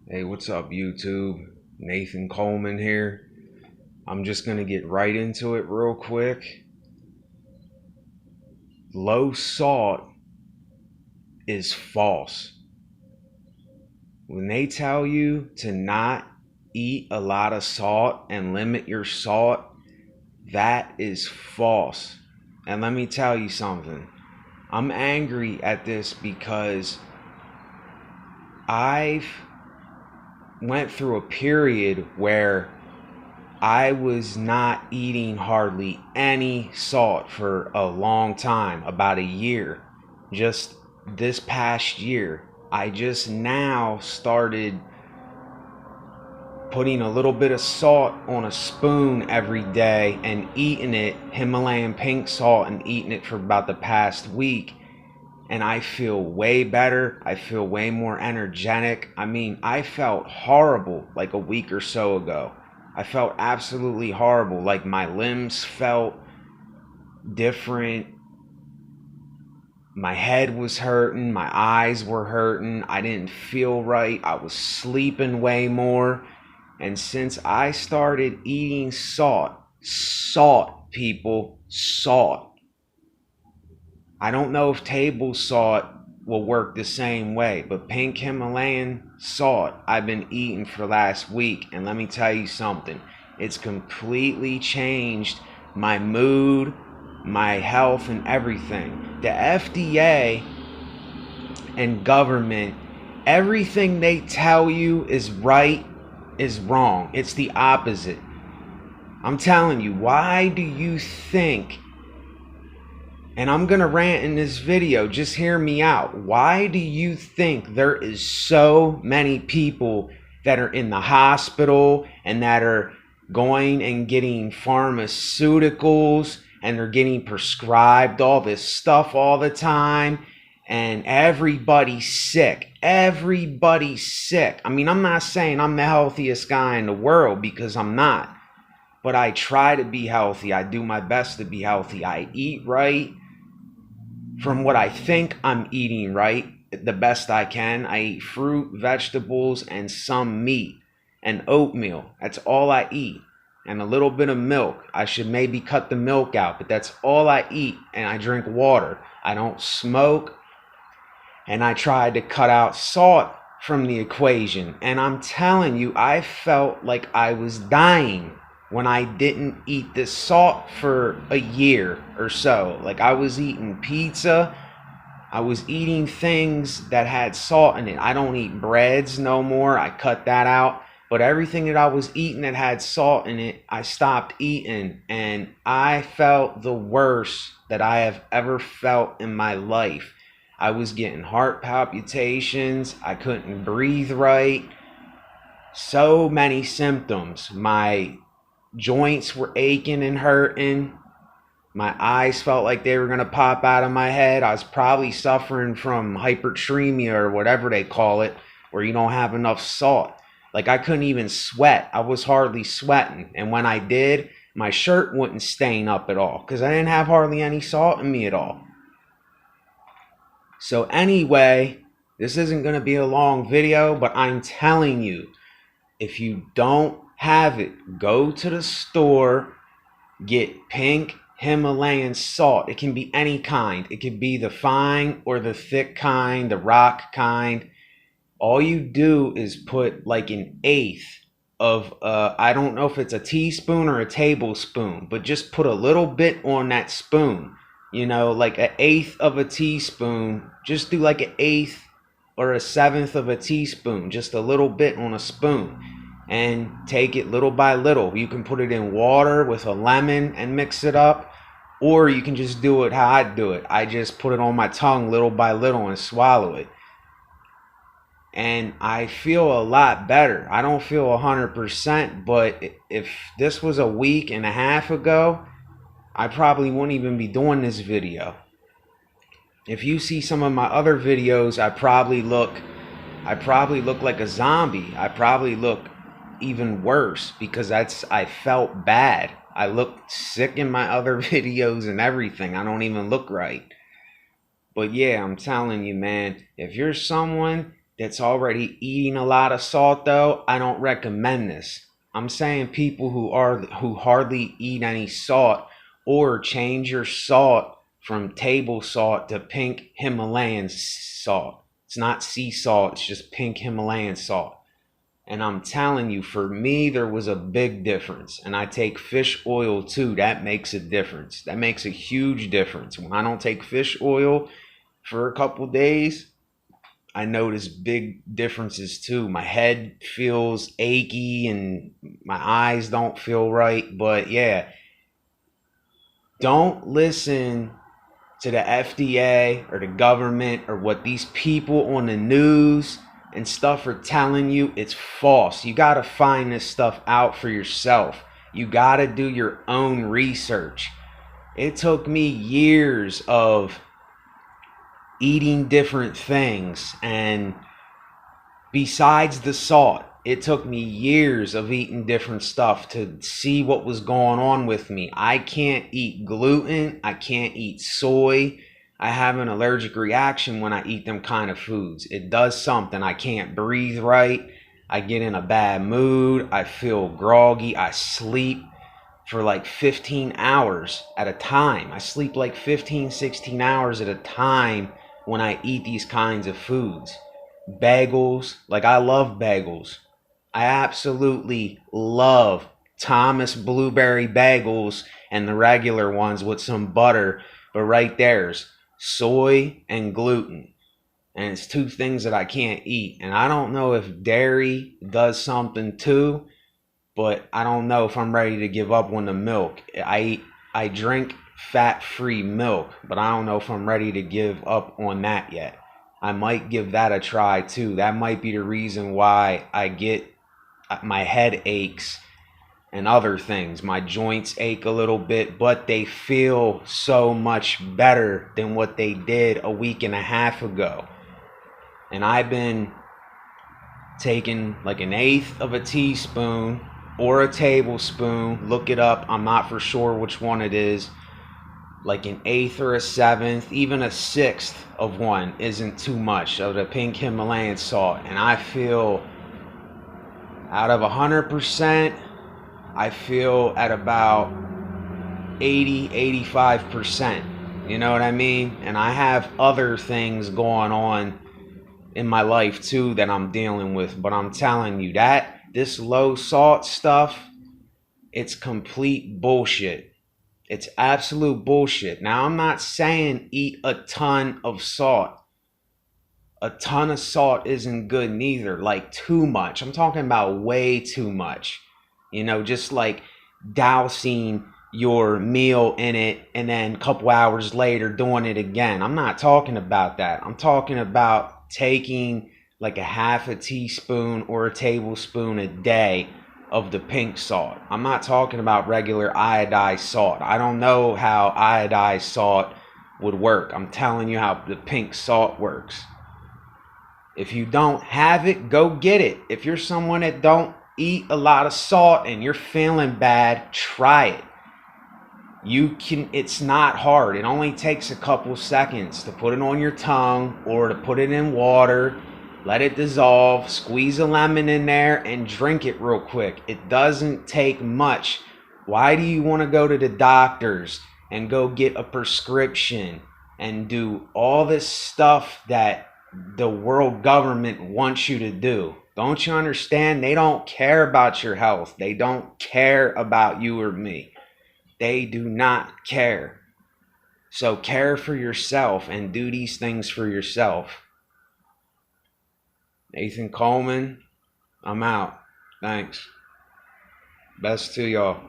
Hey, what's up, YouTube? Nathan Coleman here. I'm just going to get right into it real quick. Low salt is false. When they tell you to not eat a lot of salt and limit your salt, that is false. And let me tell you something. I'm angry at this because I've went through a period where I was not eating hardly any salt for a long time, about a year. Just this past year, I just now started putting a little bit of salt on a spoon every day and eating it, Himalayan pink salt, and eating it for about the past week. And I feel way better. I feel way more energetic. I mean, I felt horrible like a week or so ago. I felt absolutely horrible. Like my limbs felt different. My head was hurting. My eyes were hurting. I didn't feel right. I was sleeping way more. And since I started eating salt, people, salt. I don't know if table salt will work the same way, but pink Himalayan salt I've been eating for the last week, and let me tell you something. It's completely changed my mood, my health, and everything. The FDA and government, everything they tell you is right is wrong. It's the opposite. I'm telling you, why do you think, and I'm going to rant in this video, just hear me out. Why do you think there is so many people that are in the hospital and that are going and getting pharmaceuticals and they're getting prescribed all this stuff all the time, and everybody's sick? Everybody's sick. I mean, I'm not saying I'm the healthiest guy in the world, because I'm not. But I try to be healthy. I do my best to be healthy. I eat right from what I think I'm eating right, the best I can. I eat fruit, vegetables, and some meat and oatmeal. That's all I eat. And a little bit of milk. I should maybe cut the milk out, but that's all I eat. And I drink water. I don't smoke. And I tried to cut out salt from the equation. And I'm telling you, I felt like I was dying when I didn't eat this salt for a year or so. Like, I was eating pizza. I was eating things that had salt in it. I don't eat breads no more. I cut that out. But everything that I was eating that had salt in it, I stopped eating. And I felt the worst that I have ever felt in my life. I was getting heart palpitations. I couldn't breathe right. So many symptoms. My joints were aching and hurting. My eyes felt like they were going to pop out of my head. I was probably suffering from hypertremia or whatever they call it, where you don't have enough salt. Like, I couldn't even sweat. I was hardly sweating. And when I did, my shirt wouldn't stain up at all because I didn't have hardly any salt in me at all. So anyway, this isn't going to be a long video, but I'm telling you, if you don't have it, go to the store, get pink Himalayan salt. It can be any kind. It could be the fine or the thick kind, the rock kind. All you do is put like an eighth of, I don't know if it's a teaspoon or a tablespoon, but just put a little bit on that spoon. Like an eighth of a teaspoon. Just do like an eighth or a seventh of a teaspoon, just a little bit on a spoon, and take it little by little. You can put it in water with a lemon and mix it up, or you can just do it how I do it. I just put it on my tongue little by little and swallow it. And I feel a lot better. I don't feel 100%, but if this was a week and a half ago, I probably wouldn't even be doing this video. If you see some of my other videos, I probably look like a zombie. I probably look even worse because I felt bad. I looked sick in my other videos and everything. I don't even look right. But yeah, I'm telling you, man, if you're someone that's already eating a lot of salt though, I don't recommend this. I'm saying people who hardly eat any salt, or change your salt from table salt to pink Himalayan salt. It's not sea salt, it's just pink Himalayan salt. And I'm telling you, for me, there was a big difference. And I take fish oil too. That makes a difference. That makes a huge difference. When I don't take fish oil for a couple days, I notice big differences too. My head feels achy and my eyes don't feel right. But yeah, don't listen to the FDA or the government or what these people on the news and stuff are telling you. It's false. You got to find this stuff out for yourself. You got to do your own research. It took me years of eating different things, and besides the salt, it took me years of eating different stuff to see what was going on with me. I can't eat gluten. I can't eat soy. I have an allergic reaction when I eat them kind of foods. It does something. I can't breathe right. I get in a bad mood. I feel groggy. I sleep for like 15 hours at a time. I sleep like 15, 16 hours at a time when I eat these kinds of foods. Bagels, like I love bagels. I absolutely love Thomas blueberry bagels and the regular ones with some butter. But right there's soy and gluten. And it's two things that I can't eat. And I don't know if dairy does something too, but I don't know if I'm ready to give up on the milk. I drink fat-free milk, but I don't know if I'm ready to give up on that yet. I might give that a try too. That might be the reason why I get my head aches and other things. My joints ache a little bit, but they feel so much better than what they did a week and a half ago. And I've been taking like an eighth of a teaspoon or a tablespoon. Look it up. I'm not for sure which one it is. Like an eighth or a seventh, even a sixth of one isn't too much of the pink Himalayan salt. And I feel out of 100%, I feel at about 80, 85%. You know what I mean? And I have other things going on in my life too that I'm dealing with. But I'm telling you that this low salt stuff, it's complete bullshit. It's absolute bullshit. Now, I'm not saying eat a ton of salt. A ton of salt isn't good neither. Like too much. I'm talking about way too much. You know, just like dousing your meal in it and then a couple hours later doing it again. I'm not talking about that. I'm talking about taking like a half a teaspoon or a tablespoon a day of the pink salt. I'm not talking about regular iodized salt. I don't know how iodized salt would work. I'm telling you how the pink salt works. If you don't have it, go get it. If you're someone that don't eat a lot of salt and you're feeling bad, try it. You can, it's not hard. It only takes a couple seconds to put it on your tongue or to put it in water, let it dissolve, squeeze a lemon in there and drink it real quick. It doesn't take much. Why do you want to go to the doctors and go get a prescription and do all this stuff that the world government wants you to do? Don't you understand? They don't care about your health. They don't care about you or me. They do not care. So care for yourself and do these things for yourself. Nathan Coleman, I'm out. Thanks. Best to y'all.